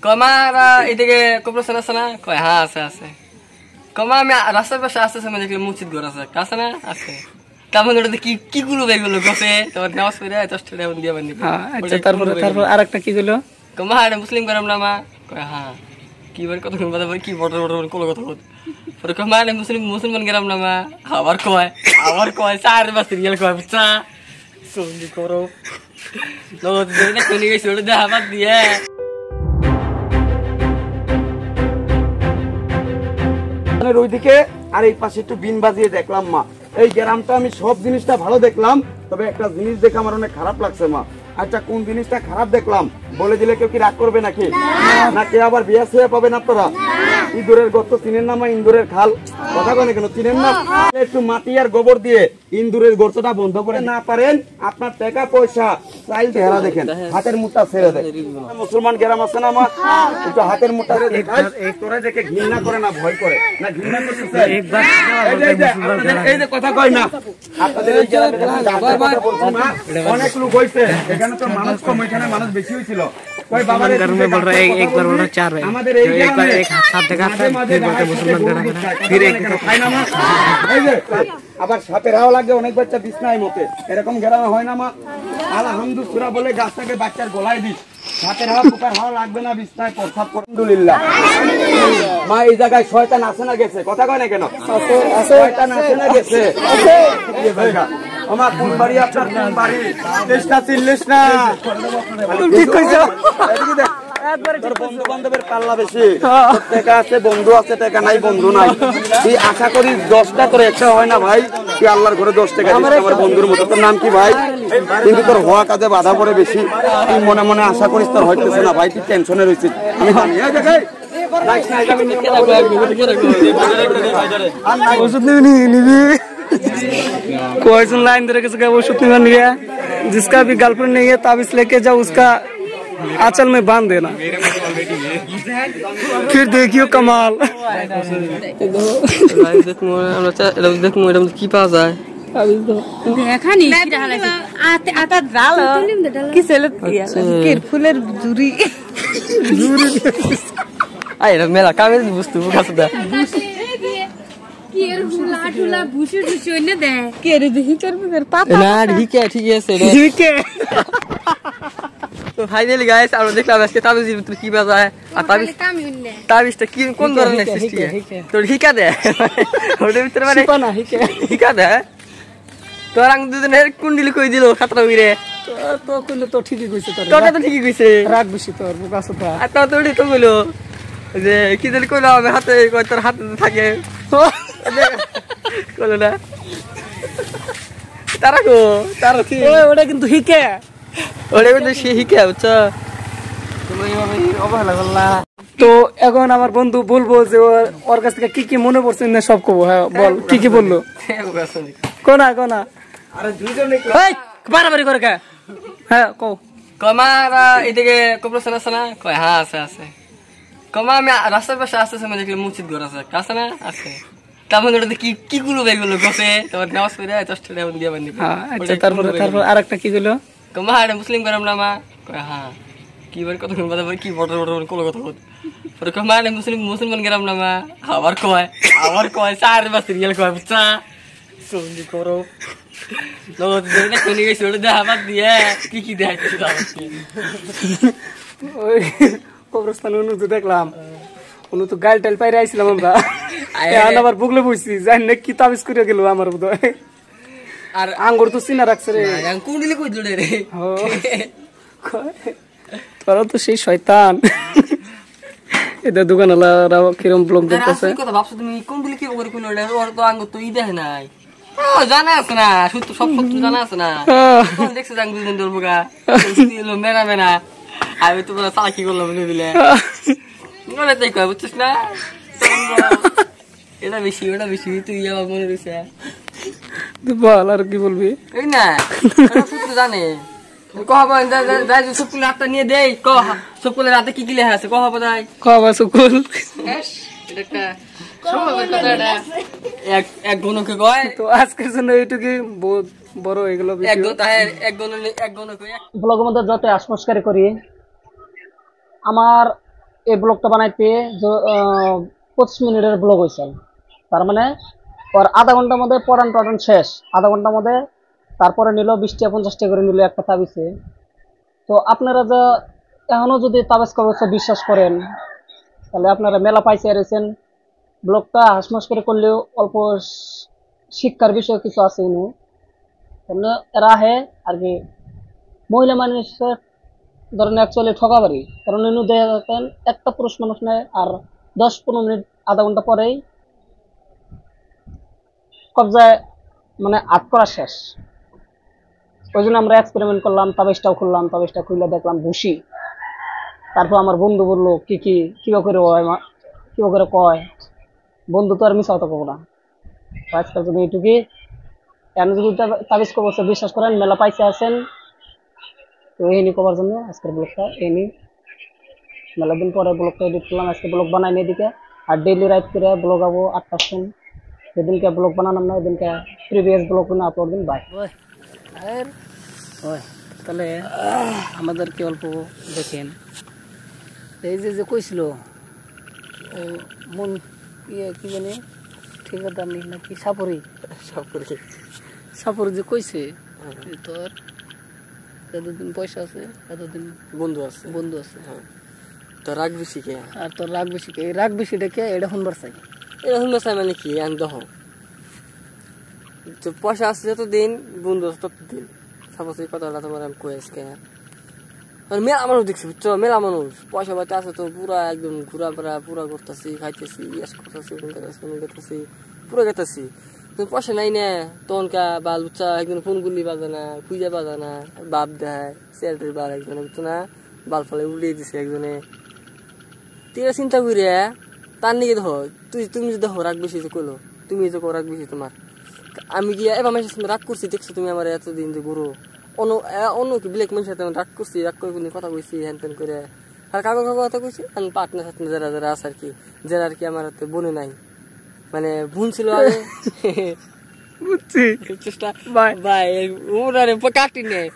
কমারা এদিকে কবরস্থান আছে না? কয় হ্যাঁ আছে আছে। কমা আমি রাস্তার পাশে আসতেছে মানে দেখলাম মসজিদ ঘর আছে একটা, আছে না? আছে। তারপর ওটাতে কি কি গুলো বেগুলো গছে তোমার নামাজ পড়ে 10 টাকা দিয়ে বান্ধি। আচ্ছা তারপর আরেকটা কি হলো? কমা এটা মুসলিম গরম না মা? কয় হ্যাঁ। কি বল কতক্ষণ বাদে কি বড় বড় কোন কথা বল। পরে কমা এটা মুসলমান গরম না মা? আবার কয় 4 মাস রিয়াল কয় বুঝছা? সন্ধি করো। লোক দেখে কোন গেছে ওটা দেখা বাদ দিয়ে। ওইদিকে আর এই পাশে একটু বিন বাজিয়ে দেখলাম মা। এই গ্রামটা আমি সব জিনিসটা ভালো দেখলাম, তবে একটা জিনিস দেখে আমার অনেক খারাপ লাগছে মা। আচ্ছা কোন জিনিসটা খারাপ দেখলাম বলে দিলে কেউ কি রাগ করবে নাকি? না কে আবার বিয়া শুয়ে পাবেন আপনারা? ইঁদুরের গর্ত চিনেন না মা? ইন্দুরের খাল কথা বলে কেন চিনেন না? একটু মাটি আর গোবর দিয়ে ইন্দুরের গর্তটা বন্ধ করে না পারেন, আপনার টাকা পয়সা চাইল চেহারা দেখেন, হাতের মুঠা ছেড়ে দেয়। মুসলমান গ্রাম আছে না আমার, একটু হাতের মুঠা তোরা দেখে ঘৃণা করে না ভয় করে না? ঘৃণা করতেছে এই যে কথা কয় না আপনাদের এই গ্রামে অনেক লোক হয়েছে, এখানে তো মানুষ কম, এখানে মানুষ বেশি হয়েছিল। আবার সাপের হাওয়া লাগে অনেক বাচ্চা বিছনায় মতে, এরকম গ্রামে হয় না মা? আলহামদুলিল্লাহ বলে গাছটাকে বাচ্চার গলায় দিস, সাপের হাওয়া পোকার হাওয়া লাগবে না বিছনায় প্রসাব। আলহামদুলিল্লাহ মা এই জায়গায় শয়তান আছে না গেছে? কথা কয় না কেন? শয়তান আছে না গেছে? আমার কোন বাড়ি আপনার কোন বাড়ি? চেষ্টা চিল্লিস না, ঠিক কইছো? বন্ধু বান্ধবের পাল্লা বেশি, টাকা আছে বন্ধু আছে, টাকা নাই বন্ধু নাই। তুই আশা করি 10টা তোর একটা হয় না ভাই, তুই আল্লাহর ঘরে 10 টাকা দিস আমার বন্ধুর মতো। তোর নাম কি ভাই? কিন্তু তোর হওয়া কাজে বাধা পড়ে বেশি, তুই মনে মনে আশা করিস তোর হইতেছে না ভাই, তুই টেনশনে রয়েছিস। আমি জানি ওষুধ নিবি कोई लाइन दे रखे वो ओषुध नहीं बन गया, जिसका भी गर्लफ्रेंड नहीं है ताबीज लेके जाओ, उसका आंचल में बांध देना, फिर देखियो कमाल। কি পাওয়া যায় ফুলের জুড়ি মেলা কামে বুঝতে ফাইনালি গাইস আমরা দেখলাম আজকে তাবিজের ভিতরে কি বাজায়, আর তাবিজটা কি কোন ধরনের সৃষ্টি তোর হিকা দে ওটার ভিতরে মানে হিকা দে তোর আং দুজনের কুন্ডিলি কই দিল খাতরা উইরে তো কইলো তো ঠিকই কইছে, তোরটা তো ঠিকই কইছে, রাগ বেশি তোর বুকা সুতা। আর তো তোরই তো কইলো যে কি জানি কইলো আমি হাতে কই তোর হাতে থাকে কইলো না তারা গো তারা কি ওটা কিন্তু হিকে, ওটা কিন্তু সে হিকে বুঝছো তুমি এইভাবে অবহেলা করলা। তো এখন আমার বন্ধু বলবো যে ওর কাছ থেকে কি কি মনে পড়ছে না সব কব। হ্যাঁ বল কি কি বললো? কোনা কোনা আরে দুইজনে বাড়াবাড়ি করে কে? হ্যাঁ কও। কমারা এদিকে কবরস্থান আছে না? কয় হ্যাঁ আছে আছে। কমা আমি রাস্তার পাশে আসতেছে মানে দেখলাম মসজিদ ঘর আছে একটা, আছে না? আছে। তারপর ওটাতে কি কি গুলো বেগুলো গছে তোমার নামাজ পড়ে 10 টাকা দিয়ে বান্ধি। আচ্ছা তারপর আরেকটা কি হলো? কমা এটা মুসলিম গরম না মা? কয় হ্যাঁ। কি বল কতক্ষণ বাদে কি বড় বড় কোন কথা বল। পরে কমা এটা মুসলমান গরম না মা? আবার কয় 4 মাস রিয়াল কয় বুঝছা? সন্ধি করো। লোক দেখে কোন গেছে ওটা দেখা বাদ দিয়ে কি কি দেখাইছে ওই কবরস্থানে অনু দেখলাম, অনু তো গাল টাইল পাইরে আইছিলাম আমরা, আবার বুকলে বসছি জানি না কি তাবিজ করে গেল আমার বোধ। আর আঙ্গুর তো চিনা রাখছে রে, কুন্ডিলি কই দিল রে তোরা তো সেই শয়তান। এটা দোকানওয়ালারা কিরম ব্লগ দেখতেছে কথা ভাবছো তুমি? কুন্ডিলি কি করে কইলো? ওর তো আঙ্গুর তো ই দেখে নাই, জানা আছে না, সত্য সব সত্য জানা আছে না। দেখছে আঙ্গুর দিন দরবগা মেনা মেনা আমি তো চালাকি করলাম বলে দিলে তাই কয় বুঝছিস না? এটা বেশি ওটা বেশি তুই আমার মনে রয়েছে। বল আর কি বলবি? এই না সূত্র জানে সবকুলের হাতটা নিয়ে দেয়, সবকুলের হাতে কি কি লেখা আছে কহ বোধ কবা সুকুল এক গণকে কয়। তো আজকের জন্য এইটুকু বহুত বড় এগুলো ব্লগের মধ্যে যত আসমস্কারি করি, আমার এই ব্লগটা বানাইতে 25 মিনিটের ব্লগ হয়েছে। তার মানে ওর আধা ঘন্টার মধ্যে পড়ান টরান শেষ, আধা ঘন্টার মধ্যে। তারপরে নিল 20 টাকা 50 টাকা করে নিল একটা তাবিজে। তো আপনারা যে এখনো যদি তাবিজ কবজ বিশ্বাস করেন, তাহলে আপনারা মেলা পাইছে রয়েছেন। ব্লগটা হাসমাস করে করলেও অল্প শিক্ষার বিষয় কিছু আছে ইনু। এরা আহে আর কি মহিলা মানুষের ধরেন অ্যাকচুয়ালি ঠকাবারি, কারণ ইনু দেখা যাচ্ছেন একটা পুরুষ মানুষ নেয় আর 10-15 মিনিট আধা ঘন্টা পরেই কবজায় মানে আট করা শেষ। ওই জন্য আমরা এক্সপেরিমেন্ট করলাম, তাবিজটাও খুললাম, তাবিজটা খুলে দেখলাম ভুসি। তারপর আমার বন্ধু বললো কিবা করে হয়, কিবা করে কয়। বন্ধু তো আর মিশা হতে পারবো না। আজকাল যদি এইটুকুই কেন যদি তাবিজ কবজ বিশ্বাস করেন, মেলা পাইছে আছেন। তো এই নিয়ে করার জন্য আজকের ব্লগটা এই নিয়ে মেলা দিন পরে ব্লগটা এডিট করলাম। আজকে ব্লগ বানাই নি এদিকে, আর ডেইলি রাইট করে ব্লগ আবো 8টার সময়। যেদিনকে ব্লগ বানালাম না ওইদিনকে প্রিভিয়াস ব্লগ আপলোড দিন। বাই। তাহলে আমাদেরকে অল্প দেখেন। এই যে কইছিল মন ইয়ে কি জানি ঠিকাদার নি নাকি সাপরি সাপরি যে কইছে তোর এতদিন পয়সা আছে, এতদিন বন্ধু আছে। তো রাগ বেশি কে? আর তোর রাগ বেশি কে? এই রাগ বেশি ডেকে এটা শুনবার চাই। এটা শুনবার চাই মানে কি? আমি দেখো পয়সা আছে যতদিন, বন্ধু আছে ততদিন। সাপোজ এই কথাটা তোমার আমি কই আজকে মেলা মানুষ দেখছি, বুঝছো? মেলা মানুষ পয়সা পাইতে আছে তো পুরা একদম ঘুরা ফেরা পুরা করতেছি, খাইতেছি, ইয়াস করতেছি, করতেছি, পুরো গেতেছি। তুমি পয়সা নাই না তখন কা বাল বুঝছা, একজন ফোন গুলি বাজে না, খুঁজে বাজে না, বাপ দেয় স্যালারির বার একজনে, বুঝছো না? বাল ফালে উড়িয়ে দিছে একজনে। তুই চিন্তা করি তার নিকে দেখো, তুমি যদি দেখো রাগ বেশি কইলো, তুমি যে রাগ বেশি তোমার, আমি কি এবার মানুষের সঙ্গে রাগ করছি? দেখছো তুমি আমার এতদিন যে গুরু অন্য কি ব্ল্যাক মানুষের সাথে রাগ করছি, রাগ করে কোনো কথা কইছি হ্যান ত্যান করে, আর কাগজ কথা কইছি। আমি পার্টনার সাথে যারা যারা আছে আর কি, যারা আর কি আমার হাতে বনে নাই, মানে বোন ছিল আগে বুঝছি চেষ্টা ভাই ওরা কাটি নেই